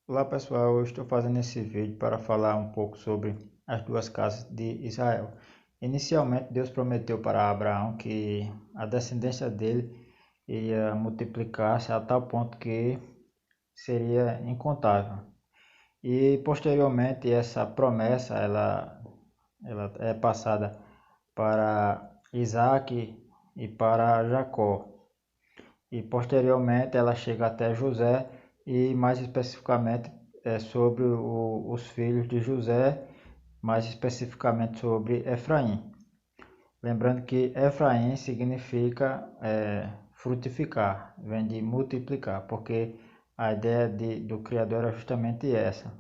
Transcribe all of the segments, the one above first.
Olá pessoal, eu estou fazendo esse vídeo para falar um pouco sobre as duas casas de Israel. Inicialmente, Deus prometeu para Abraão que a descendência dele iria multiplicar-se a tal ponto que seria incontável. E posteriormente, essa promessa ela é passada para Isaac e para Jacó. E posteriormente ela chega até José e mais especificamente sobre os filhos de José, mais especificamente sobre Efraim. Lembrando que Efraim significa frutificar, vem de multiplicar, porque a ideia do Criador era justamente essa,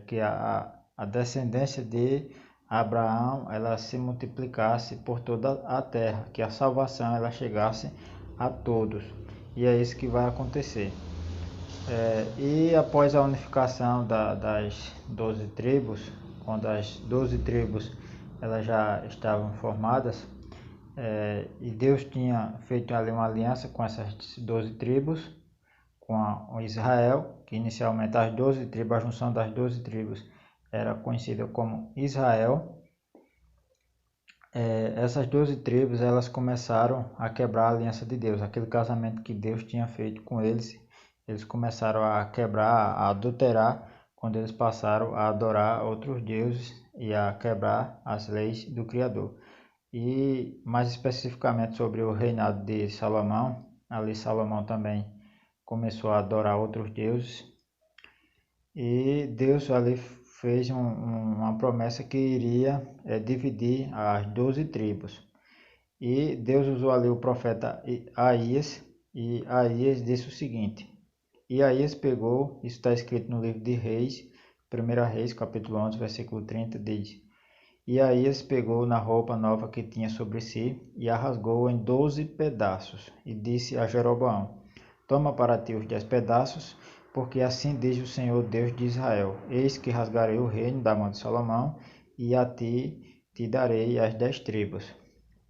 que a descendência de Abraão ela se multiplicasse por toda a terra, que a salvação ela chegasse a todos. E é isso que vai acontecer. E após a unificação das 12 tribos, quando as 12 tribos elas já estavam formadas, e Deus tinha feito ali uma aliança com essas 12 tribos, com Israel, que inicialmente as 12 tribos, a junção das 12 tribos era conhecida como Israel. Essas 12 tribos elas começaram a quebrar a aliança de Deus, aquele casamento que Deus tinha feito com eles. Eles começaram a quebrar, a adulterar, quando eles passaram a adorar outros deuses e a quebrar as leis do Criador. E mais especificamente sobre o reinado de Salomão, ali Salomão também começou a adorar outros deuses e Deus ali fez uma promessa que iria dividir as 12 tribos. E Deus usou ali o profeta Aías, e Aías disse o seguinte: E Aías pegou, isso está escrito no livro de Reis, 1 Reis, capítulo 11, versículo 30, diz: E Aías pegou na roupa nova que tinha sobre si, e a rasgou em 12 pedaços, e disse a Jeroboão: Toma para ti os 10 pedaços, porque assim diz o Senhor Deus de Israel: Eis que rasgarei o reino da mão de Salomão, e a ti te darei as 10 tribos.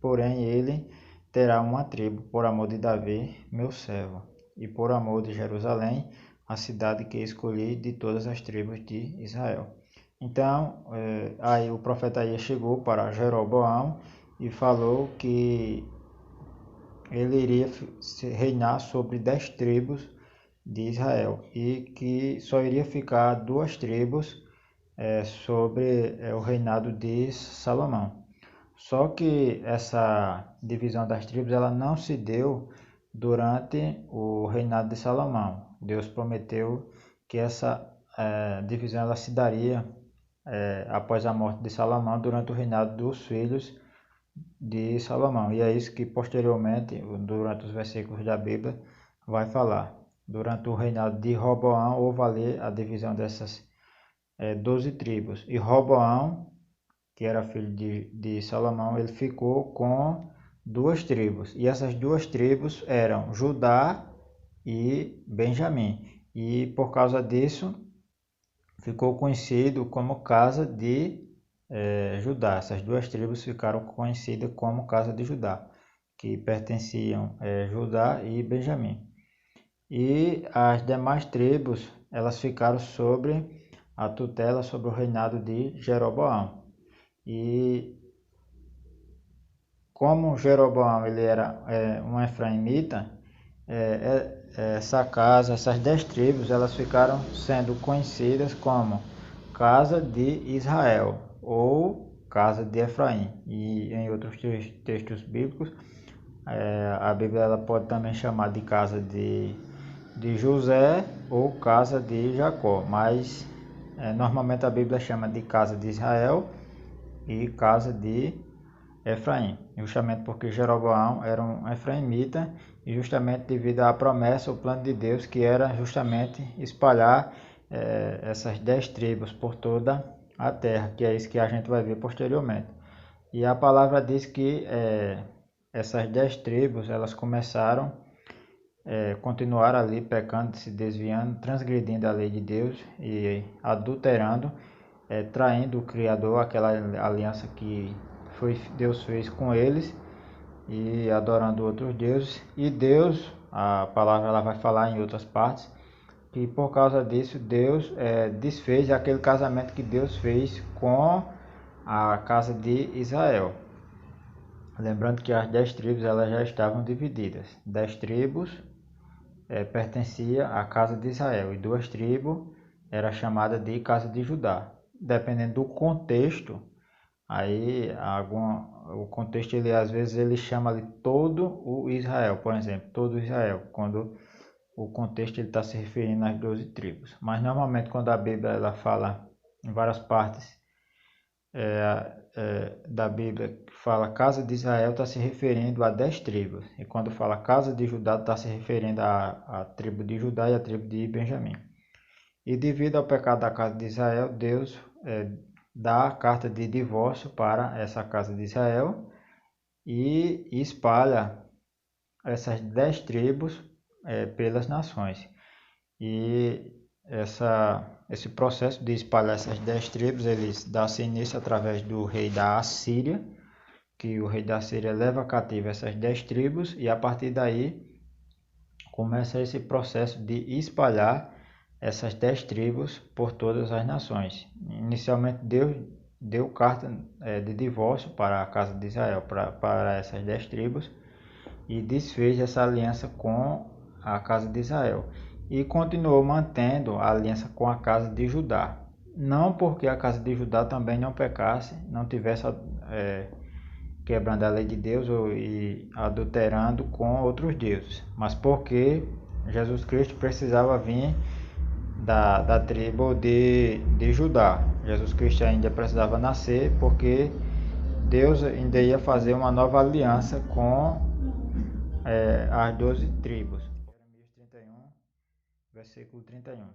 Porém ele terá uma tribo por amor de Davi, meu servo, e por amor de Jerusalém, a cidade que escolhi de todas as tribos de Israel. Então, aí o profeta Aías chegou para Jeroboão e falou que ele iria reinar sobre 10 tribos de Israel e que só iria ficar duas tribos sobre o reinado de Salomão. Só que essa divisão das tribos ela não se deu durante o reinado de Salomão. Deus prometeu que essa divisão ela se daria após a morte de Salomão durante o reinado dos filhos de Salomão. E é isso que posteriormente, durante os versículos da Bíblia, vai falar. Durante o reinado de Roboão houve ali a divisão dessas 12 tribos. E Roboão, que era filho de Salomão, ele ficou com duas tribos. E essas duas tribos eram Judá e Benjamim. E por causa disso, ficou conhecido como casa de Judá. Essas duas tribos ficaram conhecidas como casa de Judá, que pertenciam Judá e Benjamim. E as demais tribos, elas ficaram sobre a tutela, sobre o reinado de Jeroboão. E como Jeroboão ele era um efraimita, essa casa, essas 10 tribos, elas ficaram sendo conhecidas como casa de Israel ou casa de Efraim. E em outros textos bíblicos, a Bíblia ela pode também chamar de casa de José ou casa de Jacó, mas normalmente a Bíblia chama de casa de Israel e casa de Efraim, justamente porque Jeroboão era um efraimita e justamente devido à promessa, o plano de Deus que era justamente espalhar essas 10 tribos por toda a terra, que é isso que a gente vai ver posteriormente. E a palavra diz que essas 10 tribos elas começaram continuar ali pecando, se desviando, transgredindo a lei de Deus e adulterando, traindo o Criador, aquela aliança que Deus fez com eles e adorando outros deuses. E Deus, a palavra ela vai falar em outras partes, que por causa disso Deus desfez aquele casamento que Deus fez com a casa de Israel. Lembrando que as 10 tribos elas já estavam divididas. 10 tribos pertencia à casa de Israel e 2 tribos era chamada de casa de Judá. Dependendo do contexto, aí o contexto ele às vezes ele chama ali todo o Israel, por exemplo, todo Israel, quando o contexto ele está se referindo às 12 tribos. Mas normalmente quando a Bíblia ela fala em várias partes da Bíblia que fala casa de Israel está se referindo a 10 tribos. E quando fala casa de Judá está se referindo à tribo de Judá e à tribo de Benjamim. E devido ao pecado da casa de Israel, Deus dá a carta de divórcio para essa casa de Israel e espalha essas 10 tribos pelas nações. E esse processo de espalhar essas 10 tribos, eles dá-se início através do rei da Assíria, que o rei da Síria leva cativo essas 10 tribos e a partir daí começa esse processo de espalhar essas 10 tribos por todas as nações. Inicialmente Deus deu carta de divórcio para a casa de Israel, para essas 10 tribos, e desfez essa aliança com a casa de Israel. E continuou mantendo a aliança com a casa de Judá. Não porque a casa de Judá também não pecasse, não tivesse quebrando a lei de Deus e adulterando com outros deuses, mas porque Jesus Cristo precisava vir da tribo de Judá. Jesus Cristo ainda precisava nascer porque Deus ainda ia fazer uma nova aliança com as 12 tribos. Jeremias 31, versículo 31.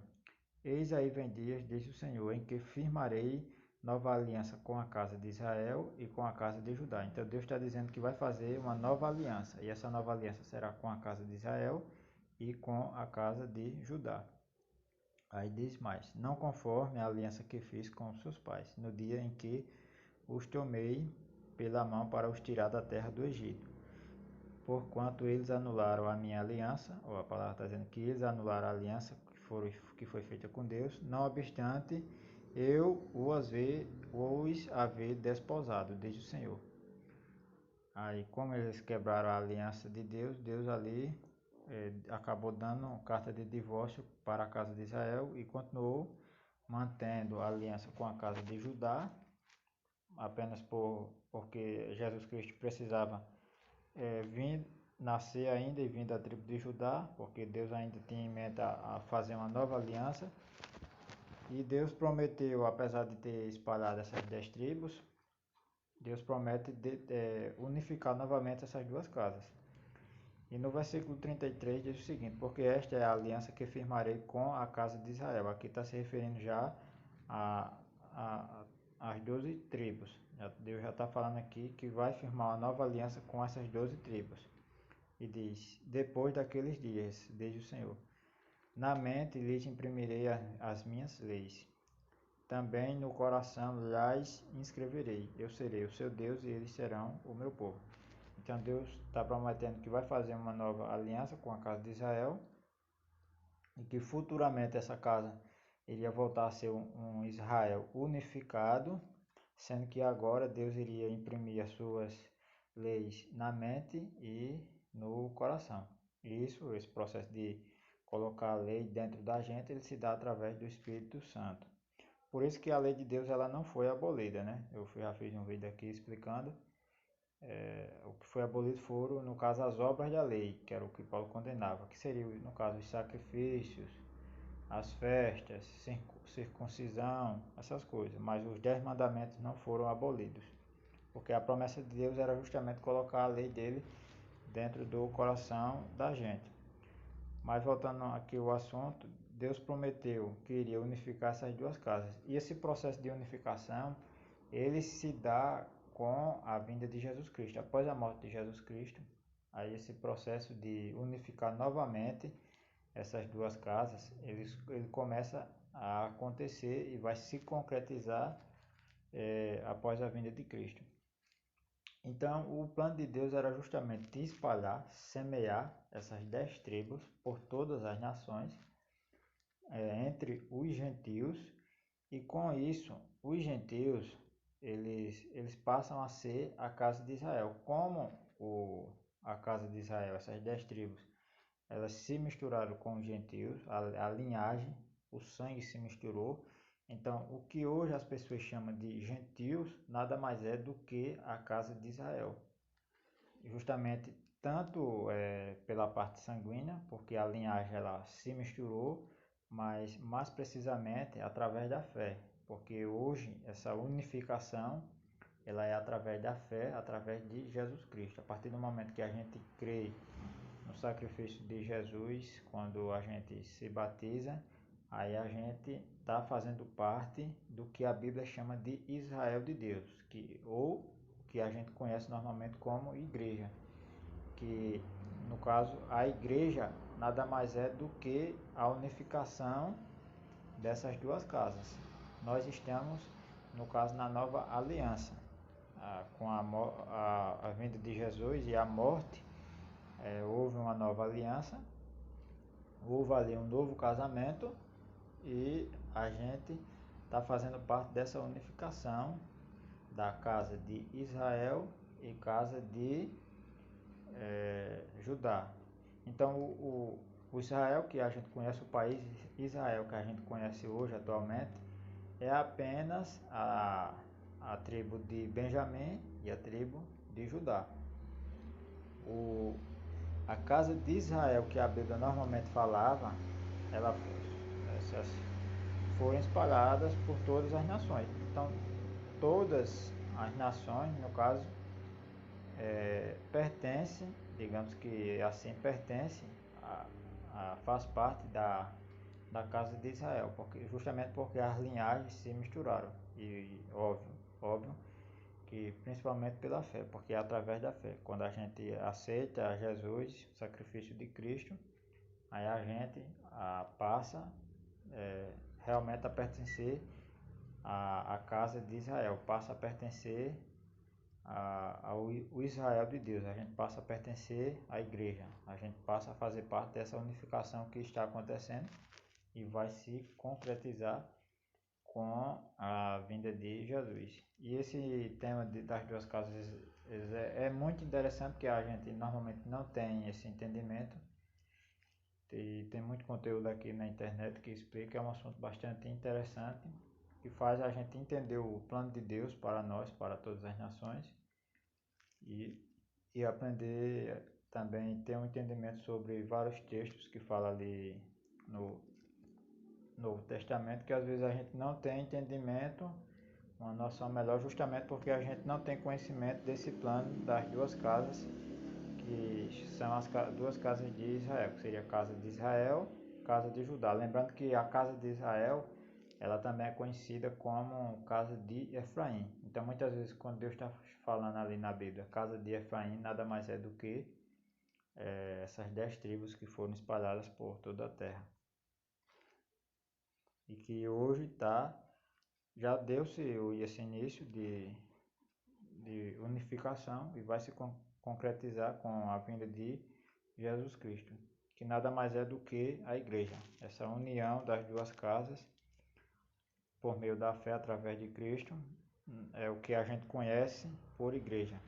Eis aí vem dias, diz o Senhor, em que firmarei nova aliança com a casa de Israel e com a casa de Judá. Então Deus está dizendo que vai fazer uma nova aliança. E essa nova aliança será com a casa de Israel e com a casa de Judá. Aí diz mais, não conforme a aliança que fiz com seus pais, no dia em que os tomei pela mão para os tirar da terra do Egito. Porquanto eles anularam a minha aliança, ou a palavra está dizendo que eles anularam a aliança que foi feita com Deus, não obstante, eu os haver desposado, diz o Senhor. Aí, como eles quebraram a aliança de Deus, Deus ali acabou dando carta de divórcio para a casa de Israel e continuou mantendo a aliança com a casa de Judá, apenas porque Jesus Cristo precisava vir nascer ainda e vir da tribo de Judá, porque Deus ainda tinha em mente a fazer uma nova aliança. E Deus prometeu, apesar de ter espalhado essas 10 tribos, Deus promete unificar novamente essas duas casas. E no versículo 33 diz o seguinte, porque esta é a aliança que firmarei com a casa de Israel. Aqui está se referindo já às 12 tribos. Deus já está falando aqui que vai firmar uma nova aliança com essas 12 tribos. E diz, depois daqueles dias, diz o Senhor, na mente lhes imprimirei as minhas leis. Também no coração lhes inscreverei. Eu serei o seu Deus e eles serão o meu povo. Então Deus está prometendo que vai fazer uma nova aliança com a casa de Israel e que futuramente essa casa iria voltar a ser um Israel unificado, sendo que agora Deus iria imprimir as suas leis na mente e no coração. Esse processo de colocar a lei dentro da gente, ele se dá através do Espírito Santo. Por isso que a lei de Deus ela não foi abolida, né? Eu já fiz um vídeo aqui explicando. O que foi abolido foram, no caso, as obras da lei, que era o que Paulo condenava, que seria, no caso, os sacrifícios, as festas, circuncisão, essas coisas. Mas os 10 mandamentos não foram abolidos, porque a promessa de Deus era justamente colocar a lei dele dentro do coração da gente. Mas voltando aqui ao assunto, Deus prometeu que iria unificar essas duas casas. E esse processo de unificação, ele se dá com a vinda de Jesus Cristo. Após a morte de Jesus Cristo, aí esse processo de unificar novamente essas duas casas, ele começa a acontecer e vai se concretizar após a vinda de Cristo. Então, o plano de Deus era justamente espalhar, semear essas 10 tribos por todas as nações, entre os gentios, e com isso os gentios eles passam a ser a casa de Israel. Como a casa de Israel, essas 10 tribos, elas se misturaram com os gentios, a linhagem, o sangue se misturou. Então, o que hoje as pessoas chamam de gentios nada mais é do que a casa de Israel. Justamente tanto pela parte sanguínea, porque a linhagem ela se misturou, mas mais precisamente através da fé, porque hoje essa unificação ela é através da fé, através de Jesus Cristo. A partir do momento que a gente crê no sacrifício de Jesus, quando a gente se batiza, aí a gente está fazendo parte do que a Bíblia chama de Israel de Deus, ou que a gente conhece normalmente como igreja, que no caso a igreja nada mais é do que a unificação dessas duas casas. Nós estamos, no caso, na nova aliança, com a vinda de Jesus e a morte. Houve uma nova aliança, houve ali um novo casamento e a gente está fazendo parte dessa unificação da casa de Israel e casa de Judá. Então o Israel que a gente conhece, o país Israel que a gente conhece hoje atualmente, é apenas a tribo de Benjamim e a tribo de Judá. A casa de Israel que a Bíblia normalmente falava, essas foram espalhadas por todas as nações. Então, todas as nações, no caso, pertencem, digamos que assim, pertencem, faz parte da casa de Israel, justamente porque as linhagens se misturaram. E óbvio que principalmente pela fé, porque é através da fé. Quando a gente aceita Jesus, o sacrifício de Cristo, aí a gente passa realmente a pertencer à casa de Israel, passa a pertencer ao Israel de Deus, a gente passa a pertencer à igreja, a gente passa a fazer parte dessa unificação que está acontecendo e vai se concretizar com a vinda de Jesus. E esse tema das duas casas é muito interessante, porque a gente normalmente não tem esse entendimento. E tem muito conteúdo aqui na internet que explica, é um assunto bastante interessante, que faz a gente entender o plano de Deus para nós, para todas as nações, e aprender também, ter um entendimento sobre vários textos que falam ali no Novo Testamento, que às vezes a gente não tem entendimento, uma noção melhor, justamente porque a gente não tem conhecimento desse plano das duas casas, que são as duas casas de Israel, que seria a casa de Israel e a casa de Judá. Lembrando que a casa de Israel, ela também é conhecida como casa de Efraim. Então muitas vezes quando Deus está falando ali na Bíblia, casa de Efraim nada mais é do que essas 10 tribos que foram espalhadas por toda a terra. E que hoje já deu-se esse início de unificação e vai se concretizar com a vinda de Jesus Cristo, que nada mais é do que a igreja, essa união das duas casas por meio da fé através de Cristo, é o que a gente conhece por igreja.